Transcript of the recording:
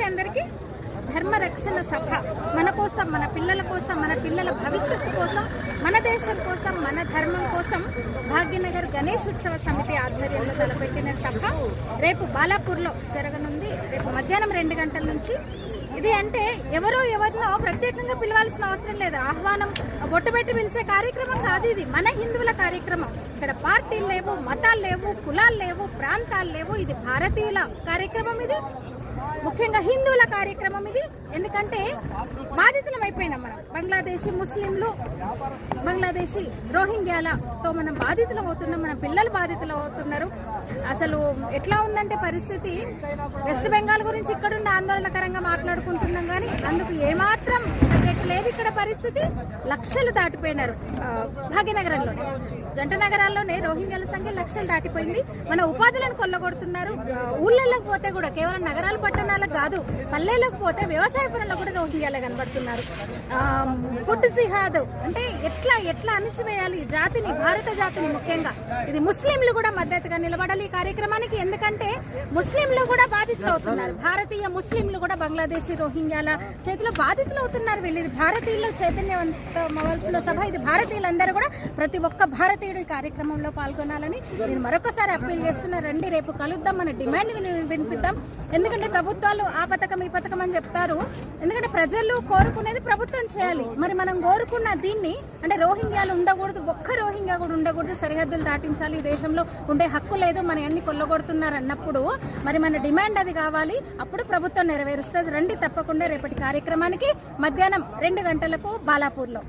అందరికీ. ధర్మరక్షణ సభ మన కోసం, మన పిల్లల కోసం, మన పిల్లల భవిష్యత్తు కోసం, మన దేశం కోసం, మన ధర్మం కోసం భాగ్యనగర్ గణేష్ ఉత్సవ సమితి ఆధ్వర్యంలో తలపెట్టిన సభ రేపు బాలాపూర్లో జరగనుంది. రేపు మధ్యాహ్నం 2 గంటల నుంచి. ఇది అంటే ఎవరినో ప్రత్యేకంగా పిలవాల్సిన అవసరం లేదు. ఆహ్వానం బొట్టుబెట్టి పిలిచే కార్యక్రమం కాదు ఇది. మన హిందువుల కార్యక్రమం. ఇక్కడ పార్టీలు లేవు, మతాలు లేవు, కులాలు లేవు, ప్రాంతాలు లేవు. ఇది భారతీయుల కార్యక్రమం. ఇది ముఖ్యంగా హిందువుల కార్యక్రమం. ఇది ఎందుకంటే బాధితులం అయిపోయినాం మనం. బంగ్లాదేశీ ముస్లింలు, బంగ్లాదేశీ రోహింగ్యాలతో మనం బాధితులు అవుతున్నాం. మన పిల్లలు బాధితులు అవుతున్నారు. అసలు ఎట్లా ఉందంటే పరిస్థితి, వెస్ట్ బెంగాల్ గురించి ఇక్కడున్న ఆందోళనకరంగా మాట్లాడుకుంటున్నాం కానీ అందుకు ఏమాత్రం తగ్గట్లేదు ఇక్కడ పరిస్థితి. లక్షలు దాటిపోయినారు. భాగ్యనగరంలోనే, జంట నగరాల్లోనే రోహింగ్యాల సంఖ్య లక్షలు దాటిపోయింది. మన ఉపాధులను కొల్లగొడుతున్నారు. ఊళ్ళలోకి పోతే కూడా కేవలం నగరాలు పట్టణాలకు కాదు, పల్లెలకు పోతే వ్యవసాయ పనులకు కూడా రోహింగ్యాలే కనబడుతున్నారు. ఫుడ్ జిహాద్ అంటే ఎట్లా అణిచివేయాలి జాతిని, భారత జాతిని. ముఖ్యంగా ఇది ముస్లింలు కూడా మద్దతుగా నిలబడాలి ఈ కార్యక్రమానికి. ఎందుకంటే ముస్లింలు కూడా బాధితులు అవుతున్నారు. భారతీయ ముస్లింలు కూడా బంగ్లాదేశీ రోహింగ్యాల చేతిలో బాధితులు అవుతున్నారు. వీళ్ళు ఇది భారతీయులు చైతన్యవంతమవలసిన సభ. ఇది భారతీయులందరూ కూడా, ప్రతి ఒక్క భారతీయుడు ఈ కార్యక్రమంలో పాల్గొనాలని నేను మరొకసారి అప్పీల్ చేస్తున్నా. రండి, రేపు కలుద్దాం, మన డిమాండ్ వినిపిద్దాం. ఎందుకంటే ప్రభుత్వాలు ఆ పథకం ఈ పథకం అని చెప్తారు. ఎందుకంటే ప్రజలు కోరుకునేది ప్రభుత్వం చేయాలి. మరి మనం కోరుకున్న దీన్ని అంటే రోహింగ్యాలు ఉండకూడదు, ఒక్క రోహింగ్యా కూడా ఉండకూడదు, సరిహద్దులు దాటించాలి, దేశంలో ఉండే హక్కు లేదు, మన అన్ని కొల్లగొడుతున్నారు అన్నప్పుడు మరి మన డిమాండ్ అది కావాలి. అప్పుడు ప్రభుత్వం నెరవేరుస్తుంది. రండి తప్పకుండా రేపటి కార్యక్రమానికి మధ్యాహ్నం 2 గంటలకు బాలాపూర్లో.